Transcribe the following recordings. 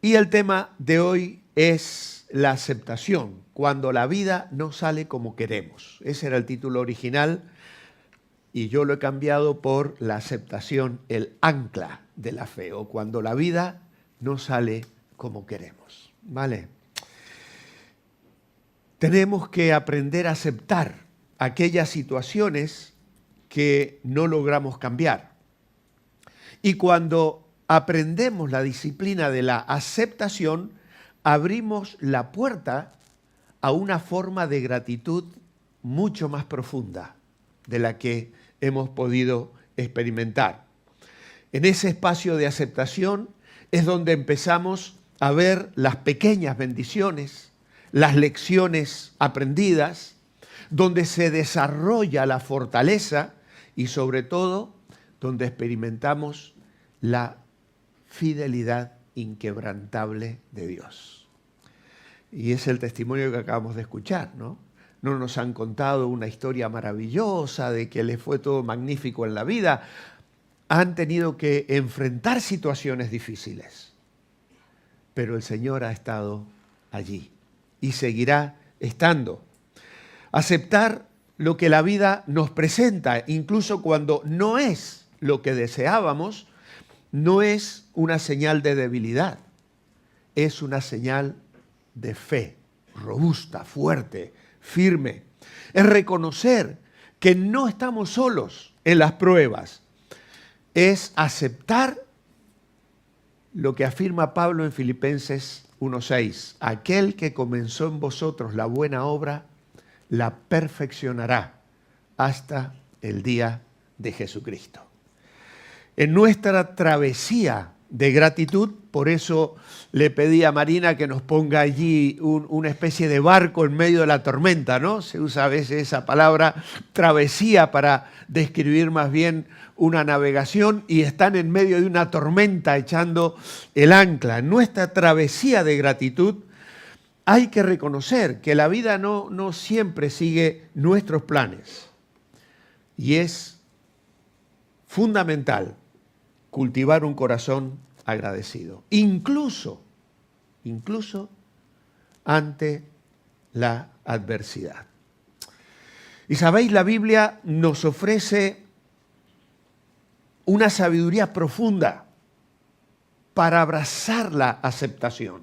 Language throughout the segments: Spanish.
Y el tema de hoy es la aceptación, cuando la vida no sale como queremos. Ese era el título original y yo lo he cambiado por la aceptación, el ancla de la fe, o cuando la vida no sale como queremos. ¿Vale? Tenemos que aprender a aceptar aquellas situaciones que no logramos cambiar. Y cuando aprendemos la disciplina de la aceptación, abrimos la puerta a una forma de gratitud mucho más profunda de la que hemos podido experimentar. En ese espacio de aceptación es donde empezamos a ver las pequeñas bendiciones, las lecciones aprendidas, donde se desarrolla la fortaleza y sobre todo donde experimentamos la fidelidad inquebrantable de Dios. Y es el testimonio que acabamos de escuchar, ¿no? No nos han contado una historia maravillosa de que les fue todo magnífico en la vida. Han tenido que enfrentar situaciones difíciles, pero el Señor ha estado allí y seguirá estando. Aceptar lo que la vida nos presenta, incluso cuando no es lo que deseábamos, no es una señal de debilidad, es una señal de fe, robusta, fuerte, firme. Es reconocer que no estamos solos en las pruebas. Es aceptar lo que afirma Pablo en Filipenses 1:6. Aquel que comenzó en vosotros la buena obra, la perfeccionará hasta el día de Jesucristo. En nuestra travesía de gratitud, por eso le pedí a Marina que nos ponga allí una especie de barco en medio de la tormenta, ¿no? Se usa a veces esa palabra travesía para describir más bien una navegación y están en medio de una tormenta echando el ancla. En nuestra travesía de gratitud hay que reconocer que la vida no siempre sigue nuestros planes y es fundamental cultivar un corazón agradecido, incluso ante la adversidad. Y sabéis, la Biblia nos ofrece una sabiduría profunda para abrazar la aceptación.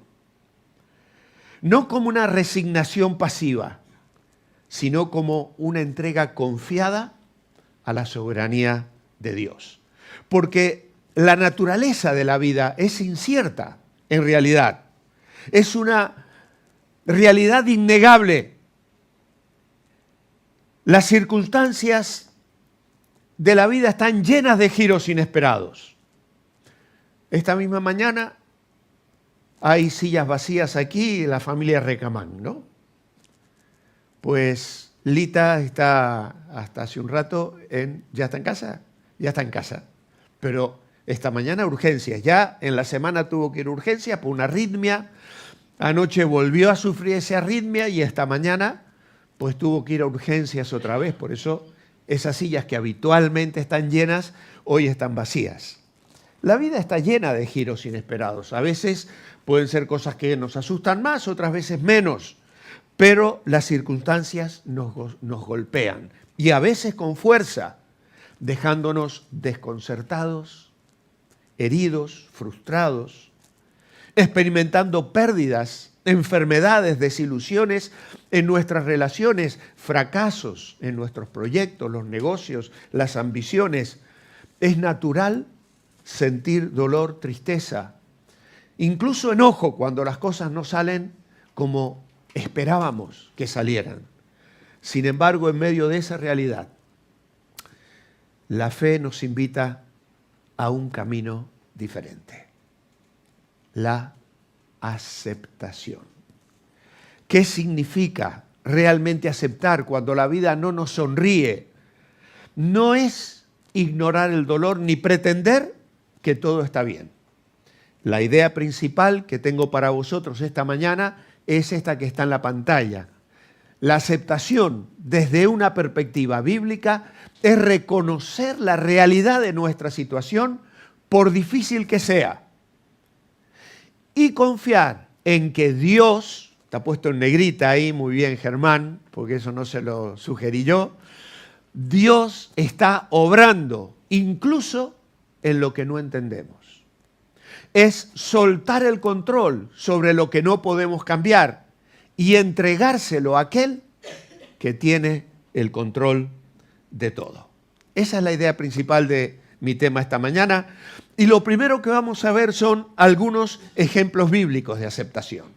No como una resignación pasiva, sino como una entrega confiada a la soberanía de Dios. Porque la naturaleza de la vida es incierta, en realidad. Es una realidad innegable. Las circunstancias de la vida están llenas de giros inesperados. Esta misma mañana hay sillas vacías aquí en la familia Recamán, ¿no? Pues Lita está hasta hace un rato ¿ya está en casa? Ya está en casa. Pero esta mañana urgencias. Ya en la semana tuvo que ir a urgencias por una arritmia. Anoche volvió a sufrir esa arritmia y esta mañana pues tuvo que ir a urgencias otra vez. Por eso esas sillas que habitualmente están llenas, hoy están vacías. La vida está llena de giros inesperados. A veces pueden ser cosas que nos asustan más, otras veces menos. Pero las circunstancias nos golpean. Y a veces con fuerza, dejándonos desconcertados, heridos, frustrados, experimentando pérdidas, enfermedades, desilusiones en nuestras relaciones, fracasos en nuestros proyectos, los negocios, las ambiciones. Es natural sentir dolor, tristeza, incluso enojo cuando las cosas no salen como esperábamos que salieran. Sin embargo, en medio de esa realidad, la fe nos invita a un camino diferente. La aceptación. ¿Qué significa realmente aceptar cuando la vida no nos sonríe? No es ignorar el dolor ni pretender que todo está bien. La idea principal que tengo para vosotros esta mañana es esta que está en la pantalla. La aceptación desde una perspectiva bíblica es reconocer la realidad de nuestra situación por difícil que sea y confiar en que Dios, está puesto en negrita ahí, muy bien Germán, porque eso no se lo sugerí yo, Dios está obrando incluso en lo que no entendemos. Es soltar el control sobre lo que no podemos cambiar y entregárselo a aquel que tiene el control de todo. Esa es la idea principal de mi tema esta mañana. Y lo primero que vamos a ver son algunos ejemplos bíblicos de aceptación.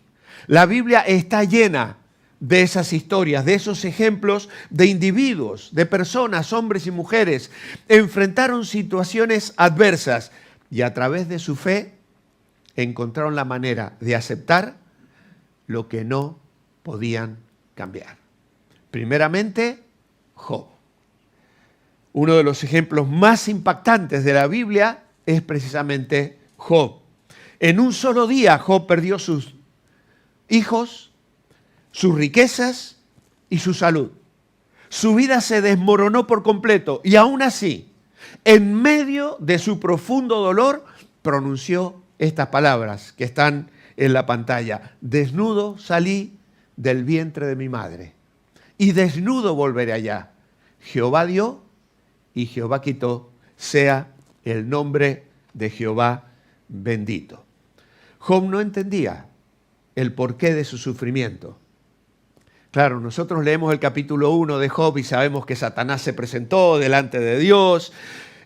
La Biblia está llena de esas historias, de esos ejemplos de individuos, de personas, hombres y mujeres, enfrentaron situaciones adversas y a través de su fe encontraron la manera de aceptar lo que no podían cambiar. Primeramente, Job. Uno de los ejemplos más impactantes de la Biblia es precisamente Job. En un solo día Job perdió sus hijos, sus riquezas y su salud. Su vida se desmoronó por completo y aún así, en medio de su profundo dolor, pronunció estas palabras que están en la pantalla. Desnudo salí del vientre de mi madre y desnudo volveré allá. Jehová dio y Jehová quitó, sea el nombre de Jehová bendito. Job no entendía el porqué de su sufrimiento. Claro, nosotros leemos el capítulo 1 de Job y sabemos que Satanás se presentó delante de Dios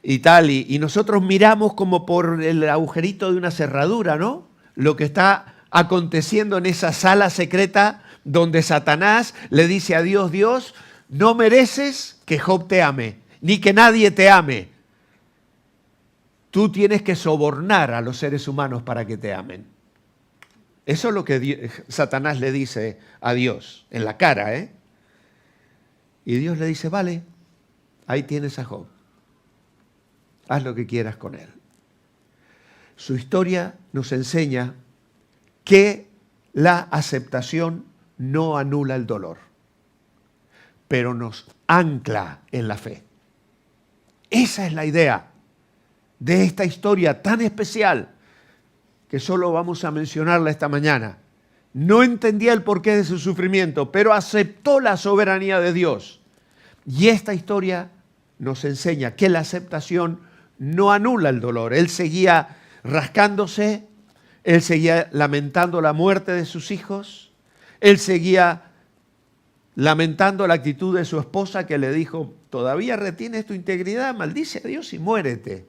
y tal, y nosotros miramos como por el agujerito de una cerradura, ¿no? Lo que está aconteciendo en esa sala secreta donde Satanás le dice a Dios, Dios, no mereces que Job te ame, ni que nadie te ame. Tú tienes que sobornar a los seres humanos para que te amen. Eso es lo que Satanás le dice a Dios, en la cara, ¿eh? Y Dios le dice, vale, ahí tienes a Job. Haz lo que quieras con él. Su historia nos enseña que la aceptación no anula el dolor, pero nos ancla en la fe. Esa es la idea de esta historia tan especial que solo vamos a mencionarla esta mañana. No entendía el porqué de su sufrimiento, pero aceptó la soberanía de Dios. Y esta historia nos enseña que la aceptación no anula el dolor. Él seguía rascándose, él seguía lamentando la muerte de sus hijos, él seguía lamentando la actitud de su esposa que le dijo, ¿todavía retienes tu integridad? Maldice a Dios y muérete.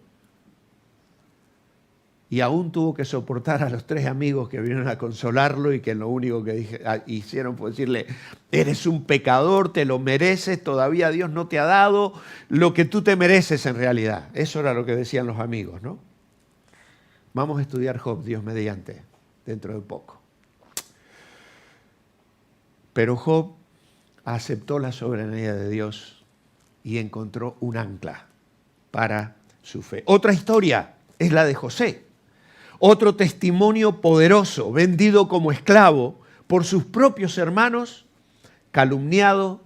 Y aún tuvo que soportar a los 3 amigos que vinieron a consolarlo y que lo único que hicieron fue decirle, eres un pecador, te lo mereces, todavía Dios no te ha dado lo que tú te mereces en realidad. Eso era lo que decían los amigos, ¿no? Vamos a estudiar Job, Dios mediante, dentro de poco. Pero Job aceptó la soberanía de Dios y encontró un ancla para su fe. Otra historia es la de José. Otro testimonio poderoso, vendido como esclavo por sus propios hermanos, calumniado,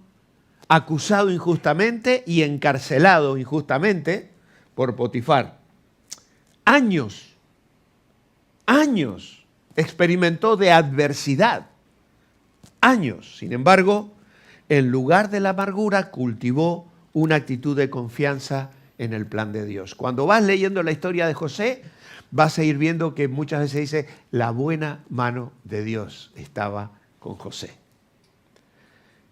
acusado injustamente y encarcelado injustamente por Potifar. Años experimentó de adversidad. Años. Sin embargo, en lugar de la amargura, cultivó una actitud de confianza en el plan de Dios. Cuando vas leyendo la historia de José, vas a ir viendo que muchas veces dice, la buena mano de Dios estaba con José.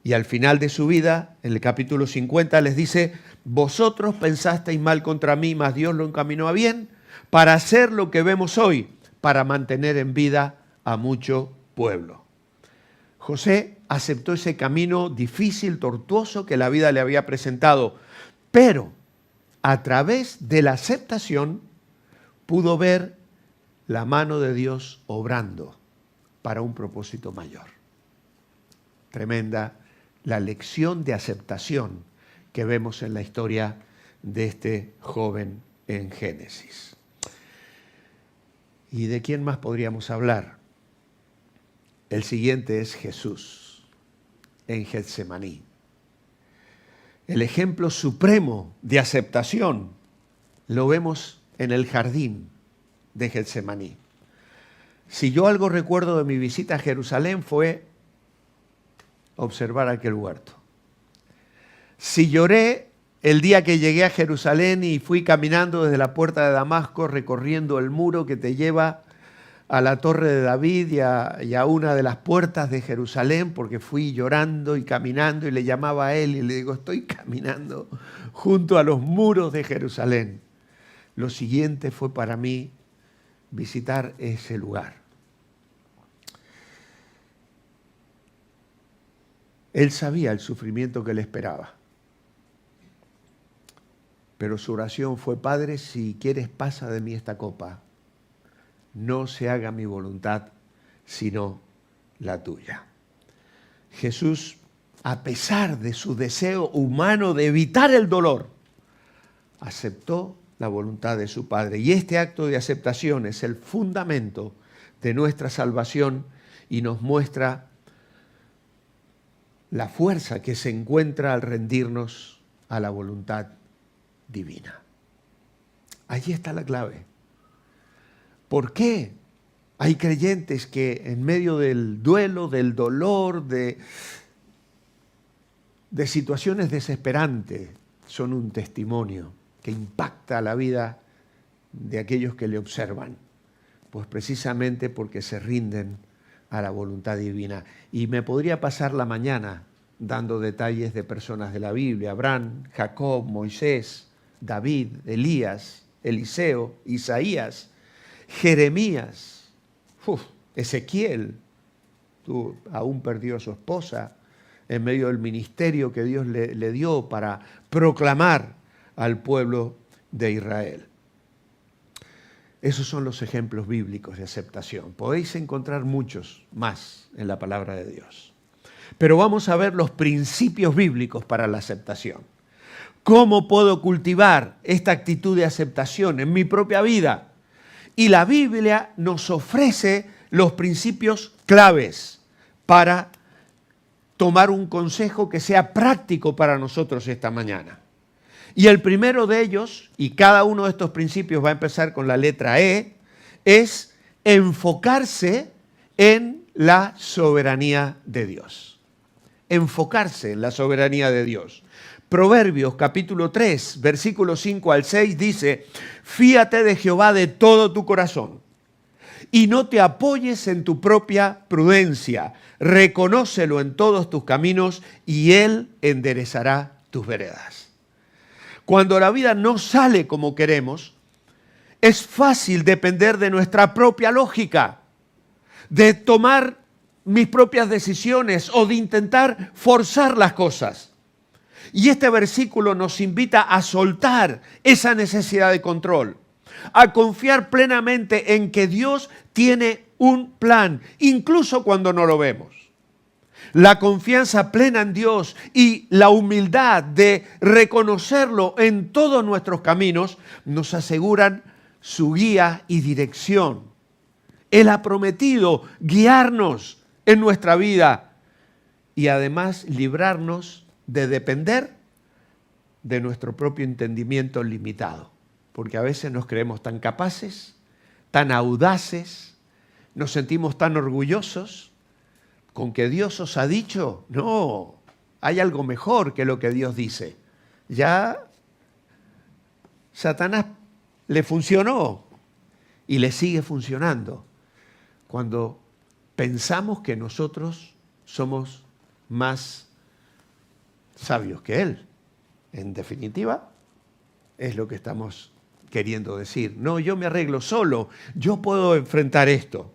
Y al final de su vida, en el capítulo 50, les dice, vosotros pensasteis mal contra mí, mas Dios lo encaminó a bien, para hacer lo que vemos hoy, para mantener en vida a mucho pueblo. José aceptó ese camino difícil, tortuoso que la vida le había presentado, pero a través de la aceptación pudo ver la mano de Dios obrando para un propósito mayor. Tremenda la lección de aceptación que vemos en la historia de este joven en Génesis. ¿Y de quién más podríamos hablar? El siguiente es Jesús en Getsemaní. El ejemplo supremo de aceptación lo vemos en el jardín de Getsemaní. Si yo algo recuerdo de mi visita a Jerusalén fue observar aquel huerto. Si lloré el día que llegué a Jerusalén y fui caminando desde la puerta de Damasco, recorriendo el muro que te lleva a la Torre de David y a una de las puertas de Jerusalén, porque fui llorando y caminando y le llamaba a él y le digo, estoy caminando junto a los muros de Jerusalén. Lo siguiente fue para mí visitar ese lugar. Él sabía el sufrimiento que le esperaba. Pero su oración fue, Padre, si quieres pasa de mí esta copa. No se haga mi voluntad, sino la tuya. Jesús, a pesar de su deseo humano de evitar el dolor, aceptó la voluntad de su Padre. Y este acto de aceptación es el fundamento de nuestra salvación y nos muestra la fuerza que se encuentra al rendirnos a la voluntad divina. Allí está la clave. ¿Por qué hay creyentes que en medio del duelo, del dolor, de situaciones desesperantes, son un testimonio que impacta la vida de aquellos que le observan? Pues precisamente porque se rinden a la voluntad divina. Y me podría pasar la mañana dando detalles de personas de la Biblia: Abraham, Jacob, Moisés, David, Elías, Eliseo, Isaías, Jeremías, Ezequiel, aún perdió a su esposa en medio del ministerio que Dios le dio para proclamar al pueblo de Israel. Esos son los ejemplos bíblicos de aceptación. Podéis encontrar muchos más en la palabra de Dios. Pero vamos a ver los principios bíblicos para la aceptación. ¿Cómo puedo cultivar esta actitud de aceptación en mi propia vida? Y la Biblia nos ofrece los principios claves para tomar un consejo que sea práctico para nosotros esta mañana. Y el primero de ellos, y cada uno de estos principios va a empezar con la letra E, es enfocarse en la soberanía de Dios. Enfocarse en la soberanía de Dios. Proverbios capítulo 3, versículos 5 al 6 dice, fíate de Jehová de todo tu corazón y no te apoyes en tu propia prudencia. Reconócelo en todos tus caminos y Él enderezará tus veredas. Cuando la vida no sale como queremos, es fácil depender de nuestra propia lógica, de tomar mis propias decisiones o de intentar forzar las cosas. Y este versículo nos invita a soltar esa necesidad de control, a confiar plenamente en que Dios tiene un plan, incluso cuando no lo vemos. La confianza plena en Dios y la humildad de reconocerlo en todos nuestros caminos nos aseguran su guía y dirección. Él ha prometido guiarnos en nuestra vida y además librarnos de depender de nuestro propio entendimiento limitado. Porque a veces nos creemos tan capaces, tan audaces, nos sentimos tan orgullosos con que Dios os ha dicho. No, hay algo mejor que lo que Dios dice. Ya Satanás le funcionó y le sigue funcionando cuando pensamos que nosotros somos más sabios que Él. En definitiva, es lo que estamos queriendo decir. No, yo me arreglo solo, yo puedo enfrentar esto.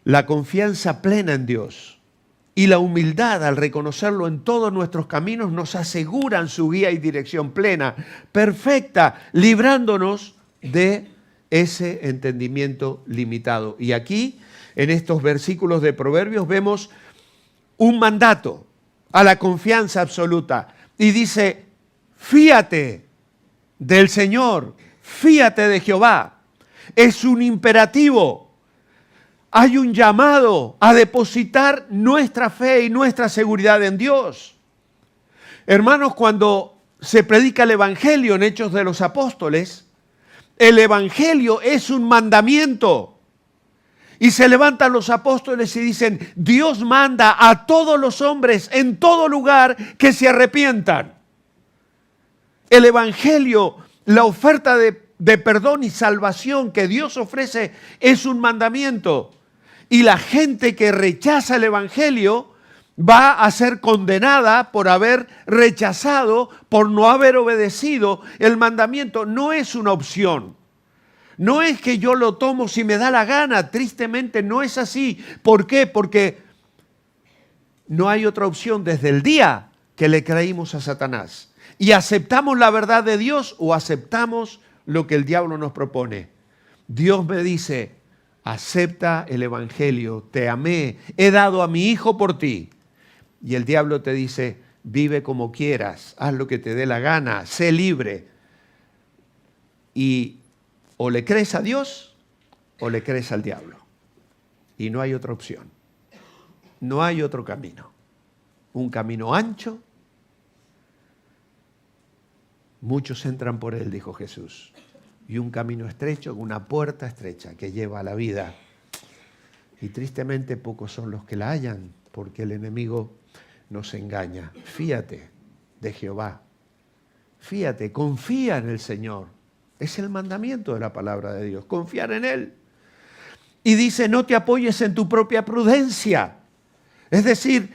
La confianza plena en Dios y la humildad al reconocerlo en todos nuestros caminos nos aseguran su guía y dirección plena, perfecta, librándonos de ese entendimiento limitado. Y aquí, en estos versículos de Proverbios, vemos un mandato a la confianza absoluta. Y dice, fíate del Señor, fíate de Jehová. Es un imperativo. Hay un llamado a depositar nuestra fe y nuestra seguridad en Dios. Hermanos, cuando se predica el Evangelio en Hechos de los Apóstoles, el Evangelio es un mandamiento. Y se levantan los apóstoles y dicen, Dios manda a todos los hombres en todo lugar que se arrepientan. El evangelio, la oferta de perdón y salvación que Dios ofrece es un mandamiento. Y la gente que rechaza el evangelio va a ser condenada por haber rechazado, por no haber obedecido el mandamiento. No es una opción. No es que yo lo tomo si me da la gana. Tristemente no es así. ¿Por qué? Porque no hay otra opción desde el día que le creímos a Satanás. Y aceptamos la verdad de Dios o aceptamos lo que el diablo nos propone. Dios me dice, acepta el evangelio, te amé, he dado a mi hijo por ti. Y el diablo te dice, vive como quieras, haz lo que te dé la gana, sé libre. Y o le crees a Dios o le crees al diablo. Y no hay otra opción. No hay otro camino. Un camino ancho. Muchos entran por él, dijo Jesús. Y un camino estrecho, una puerta estrecha que lleva a la vida. Y tristemente pocos son los que la hallan, porque el enemigo nos engaña. Fíate de Jehová. Fíate, confía en el Señor. Es el mandamiento de la palabra de Dios, confiar en Él. Y dice, no te apoyes en tu propia prudencia. Es decir,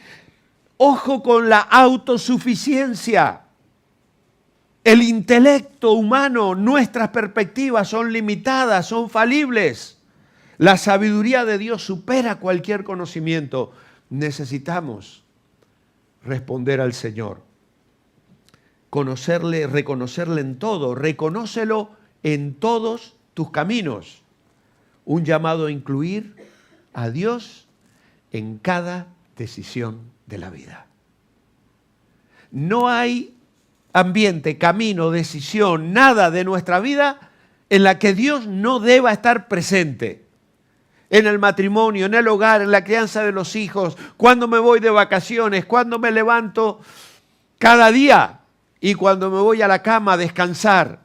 ojo con la autosuficiencia. El intelecto humano, nuestras perspectivas son limitadas, son falibles. La sabiduría de Dios supera cualquier conocimiento. Necesitamos responder al Señor. Conocerle, reconocerle en todo. Reconócelo en todos tus caminos. Un llamado a incluir a Dios en cada decisión de la vida. No hay ambiente, camino, decisión, nada de nuestra vida en la que Dios no deba estar presente. En el matrimonio, en el hogar, en la crianza de los hijos, cuando me voy de vacaciones, cuando me levanto cada día y cuando me voy a la cama a descansar.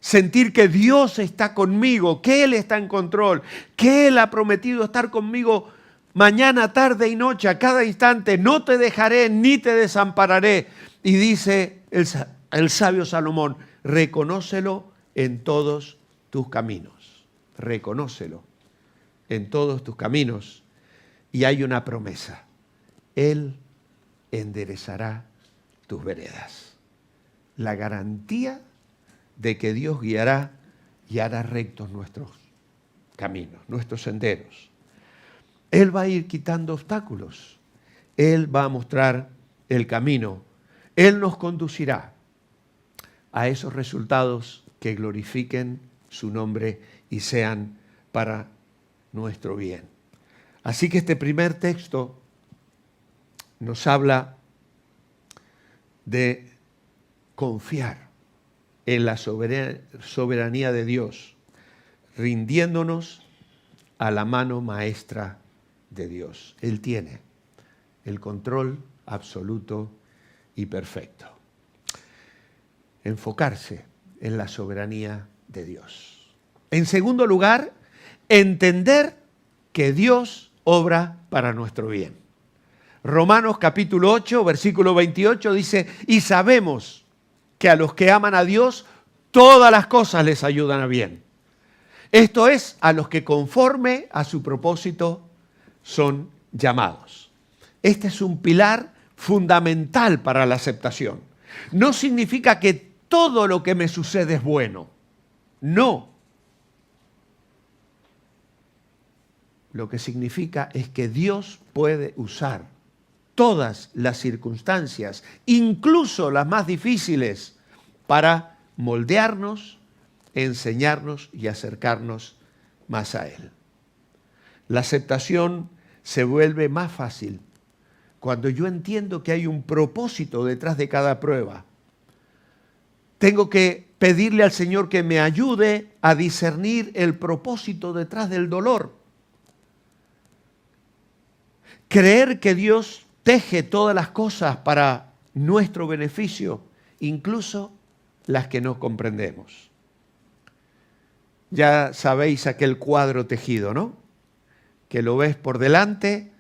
Sentir que Dios está conmigo, que Él está en control, que Él ha prometido estar conmigo mañana, tarde y noche, a cada instante. No te dejaré ni te desampararé. Y dice el sabio Salomón, reconócelo en todos tus caminos. Reconócelo en todos tus caminos. Y hay una promesa. Él enderezará tus veredas. La garantía de que Dios guiará y hará rectos nuestros caminos, nuestros senderos. Él va a ir quitando obstáculos. Él va a mostrar el camino. Él nos conducirá a esos resultados que glorifiquen su nombre y sean para nuestro bien. Así que este primer texto nos habla de confiar en la soberanía de Dios, rindiéndonos a la mano maestra de Dios. Él tiene el control absoluto y perfecto. Enfocarse en la soberanía de Dios. En segundo lugar, entender que Dios obra para nuestro bien. Romanos capítulo 8, versículo 28 dice, y sabemos que a los que aman a Dios, todas las cosas les ayudan a bien. Esto es, a los que conforme a su propósito son llamados. Este es un pilar fundamental para la aceptación. No significa que todo lo que me sucede es bueno. No. Lo que significa es que Dios puede usar todas las circunstancias, incluso las más difíciles, para moldearnos, enseñarnos y acercarnos más a Él. La aceptación se vuelve más fácil cuando yo entiendo que hay un propósito detrás de cada prueba. Tengo que pedirle al Señor que me ayude a discernir el propósito detrás del dolor. Creer que Dios teje todas las cosas para nuestro beneficio, incluso las que no comprendemos. Ya sabéis aquel cuadro tejido, ¿no? que lo ves por delante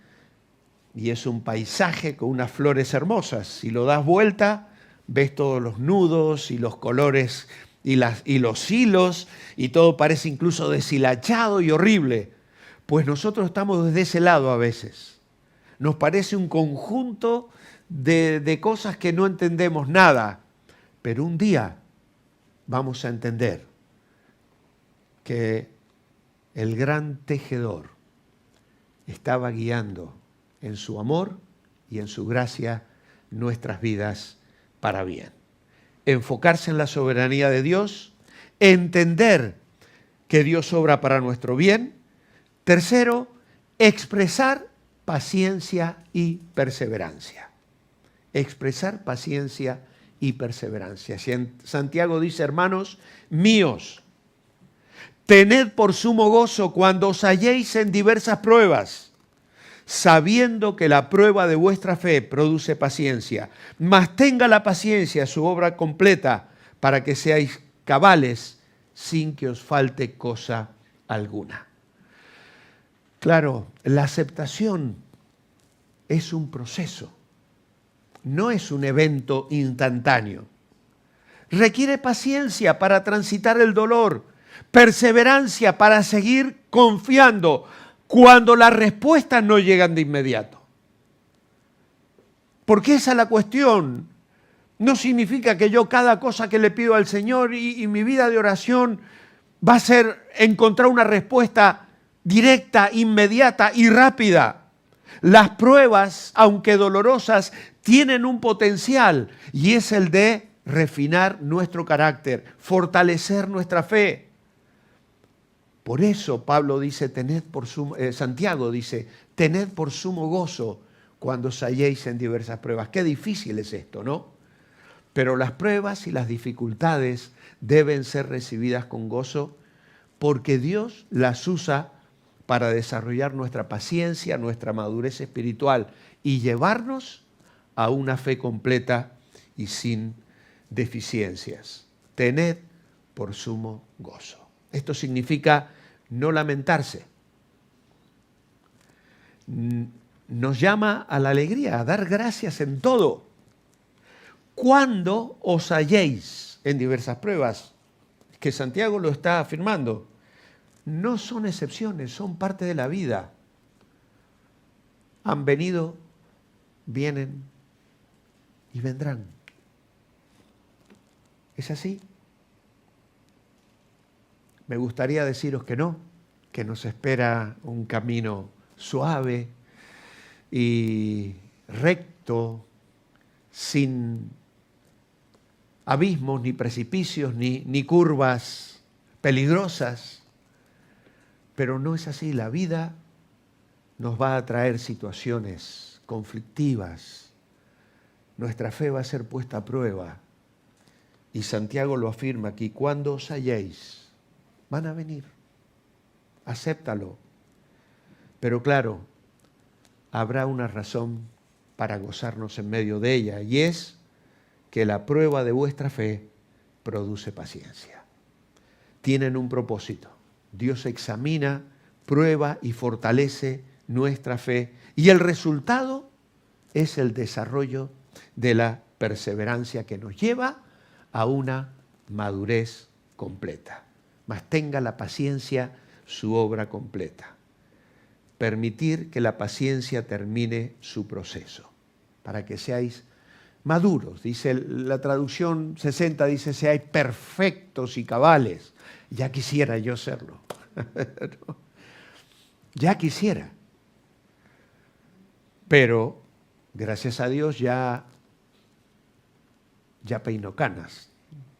y es un paisaje con unas flores hermosas. Si lo das vuelta, ves todos los nudos y los colores y los hilos y todo parece incluso deshilachado y horrible. Pues nosotros estamos desde ese lado a veces. Nos parece un conjunto de cosas que no entendemos nada, pero un día vamos a entender que el gran tejedor estaba guiando en su amor y en su gracia nuestras vidas para bien. Enfocarse en la soberanía de Dios, entender que Dios obra para nuestro bien. Tercero, expresar paciencia y perseverancia. Expresar paciencia y perseverancia. Santiago dice, hermanos míos, tened por sumo gozo cuando os halléis en diversas pruebas, sabiendo que la prueba de vuestra fe produce paciencia. Mas tenga la paciencia su obra completa, para que seáis cabales sin que os falte cosa alguna. Claro, la aceptación es un proceso, no es un evento instantáneo. Requiere paciencia para transitar el dolor, perseverancia para seguir confiando cuando las respuestas no llegan de inmediato. Porque esa es la cuestión. No significa que yo cada cosa que le pido al Señor y mi vida de oración va a ser encontrar una respuesta directa, inmediata y rápida. Las pruebas, aunque dolorosas, tienen un potencial y es el de refinar nuestro carácter, fortalecer nuestra fe. Por eso Pablo dice, Santiago dice, tened por sumo gozo cuando os halléis en diversas pruebas. Qué difícil es esto, ¿no? Pero las pruebas y las dificultades deben ser recibidas con gozo porque Dios las usa para desarrollar nuestra paciencia, nuestra madurez espiritual y llevarnos a una fe completa y sin deficiencias. Tened por sumo gozo. Esto significa no lamentarse. Nos llama a la alegría, a dar gracias en todo. Cuando os halléis en diversas pruebas, que Santiago lo está afirmando, no son excepciones, son parte de la vida. Han venido, vienen y vendrán. ¿Es así? Me gustaría deciros que no, que nos espera un camino suave y recto, sin abismos, ni precipicios, ni curvas peligrosas. Pero no es así. La vida nos va a traer situaciones conflictivas. Nuestra fe va a ser puesta a prueba. Y Santiago lo afirma aquí, cuando os halléis, van a venir. Acéptalo. Pero claro, habrá una razón para gozarnos en medio de ella, y es que la prueba de vuestra fe produce paciencia. Tienen un propósito. Dios examina, prueba y fortalece nuestra fe, y el resultado es el desarrollo de la perseverancia que nos lleva a una madurez completa. Mas tenga la paciencia su obra completa. Permitir que la paciencia termine su proceso, para que seáis maduros. Dice la traducción 60, dice, seáis perfectos y cabales. Ya quisiera yo serlo. ¿No? Ya quisiera. Pero, gracias a Dios, ya peino canas.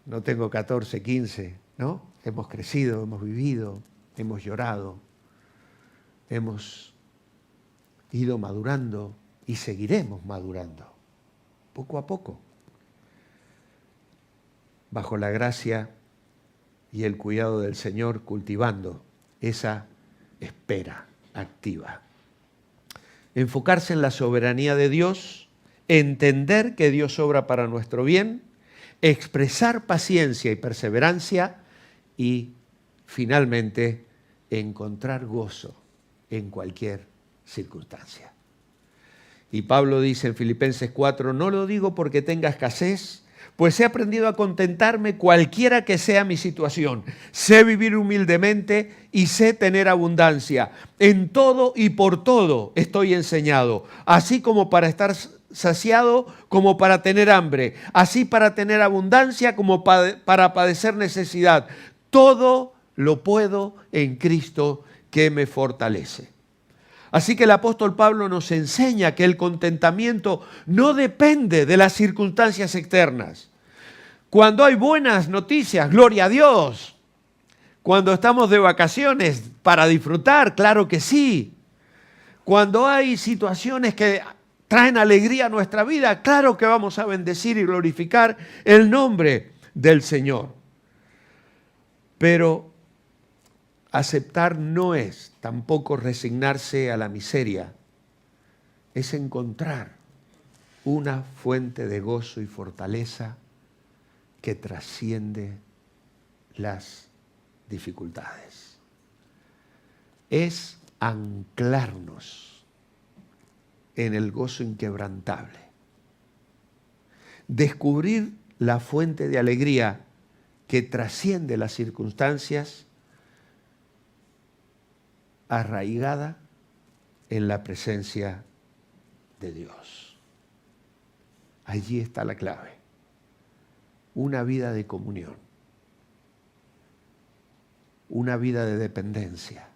No tengo 14, 15, ¿no? Hemos crecido, hemos vivido, hemos llorado, hemos ido madurando y seguiremos madurando, poco a poco, bajo la gracia y el cuidado del Señor, cultivando esa espera activa. Enfocarse en la soberanía de Dios, entender que Dios obra para nuestro bien, expresar paciencia y perseverancia y, finalmente, encontrar gozo en cualquier circunstancia. Y Pablo dice en Filipenses 4, no lo digo porque tenga escasez, pues he aprendido a contentarme cualquiera que sea mi situación. Sé vivir humildemente y sé tener abundancia. En todo y por todo estoy enseñado, así como para estar saciado como para tener hambre, así para tener abundancia como para padecer necesidad. Todo lo puedo en Cristo que me fortalece. Así que el apóstol Pablo nos enseña que el contentamiento no depende de las circunstancias externas. Cuando hay buenas noticias, gloria a Dios. Cuando estamos de vacaciones para disfrutar, claro que sí. Cuando hay situaciones que traen alegría a nuestra vida, claro que vamos a bendecir y glorificar el nombre del Señor. Pero aceptar no es tampoco resignarse a la miseria, es encontrar una fuente de gozo y fortaleza que trasciende las dificultades. Es anclarnos en el gozo inquebrantable. Descubrir la fuente de alegría que trasciende las circunstancias, arraigada en la presencia de Dios. Allí está la clave. Una vida de comunión, una vida de dependencia.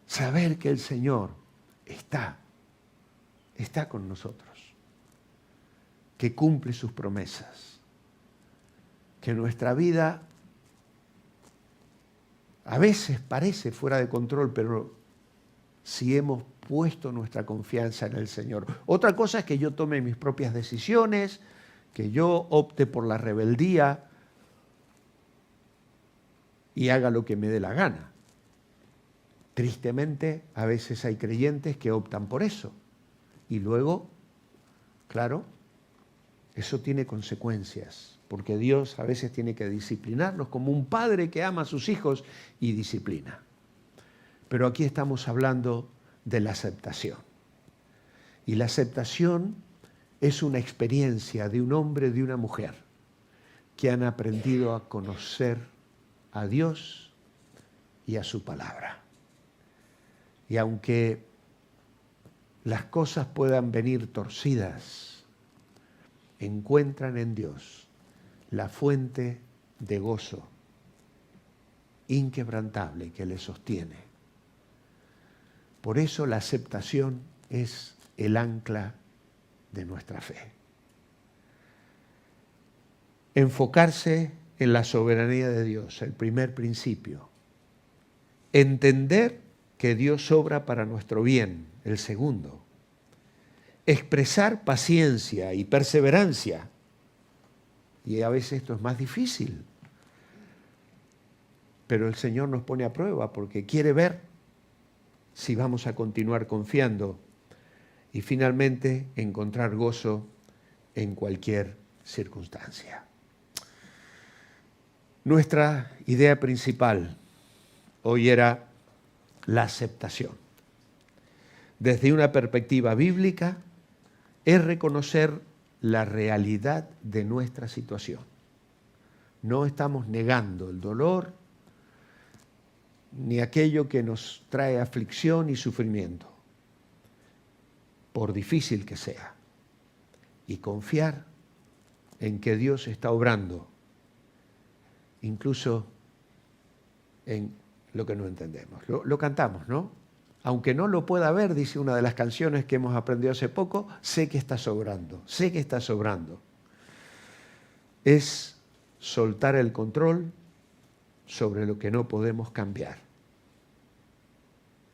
Saber que el Señor está con nosotros, que cumple sus promesas, que nuestra vida a veces parece fuera de control, pero si hemos puesto nuestra confianza en el Señor. Otra cosa es que yo tome mis propias decisiones, que yo opte por la rebeldía y haga lo que me dé la gana. Tristemente, a veces hay creyentes que optan por eso. Y luego, claro, eso tiene consecuencias, porque Dios a veces tiene que disciplinarnos como un padre que ama a sus hijos y disciplina. Pero aquí estamos hablando de la aceptación. Y la aceptación es una experiencia de un hombre y de una mujer que han aprendido a conocer a Dios y a su palabra. Y aunque las cosas puedan venir torcidas, encuentran en Dios la fuente de gozo inquebrantable que les sostiene. Por eso la aceptación es el ancla de nuestra fe. Enfocarse en la soberanía de Dios, el primer principio. Entender que Dios obra para nuestro bien, el segundo. Expresar paciencia y perseverancia. Y a veces esto es más difícil. Pero el Señor nos pone a prueba porque quiere ver si vamos a continuar confiando. Y finalmente, encontrar gozo en cualquier circunstancia. Nuestra idea principal hoy era la aceptación. Desde una perspectiva bíblica, es reconocer la realidad de nuestra situación. No estamos negando el dolor ni aquello que nos trae aflicción y sufrimiento, por difícil que sea, y confiar en que Dios está obrando, incluso en lo que no entendemos. Lo cantamos, ¿no? Aunque no lo pueda ver, dice una de las canciones que hemos aprendido hace poco, sé que está sobrando, sé que está sobrando. Es soltar el control sobre lo que no podemos cambiar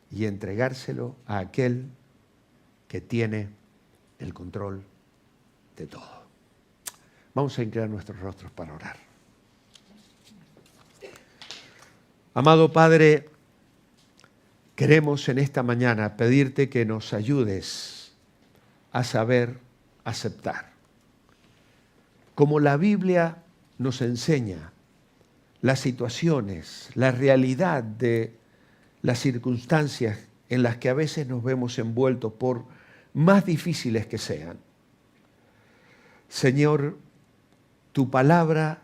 y entregárselo a aquel que tiene el control de todo. Vamos a inclinar nuestros rostros para orar. Amado Padre, queremos en esta mañana pedirte que nos ayudes a saber aceptar. Como la Biblia nos enseña las situaciones, la realidad de las circunstancias en las que a veces nos vemos envueltos, por más difíciles que sean. Señor, tu palabra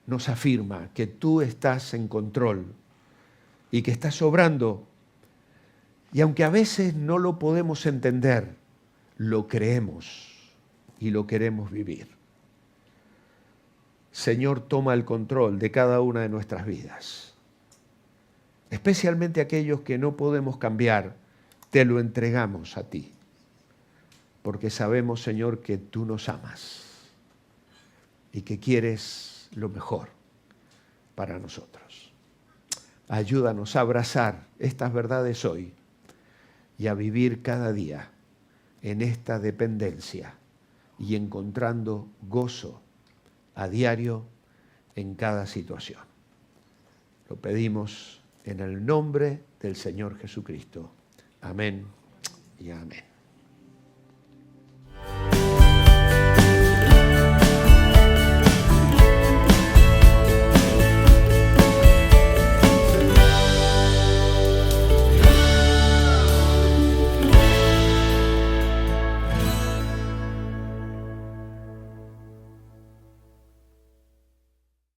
nos afirma que tú estás en control y que estás obrando. Y aunque a veces no lo podemos entender, lo creemos y lo queremos vivir. Señor, toma el control de cada una de nuestras vidas. Especialmente aquellos que no podemos cambiar, te lo entregamos a ti. Porque sabemos, Señor, que tú nos amas y que quieres lo mejor para nosotros. Ayúdanos a abrazar estas verdades hoy y a vivir cada día en esta dependencia y encontrando gozo a diario en cada situación. Lo pedimos en el nombre del Señor Jesucristo. Amén y amén.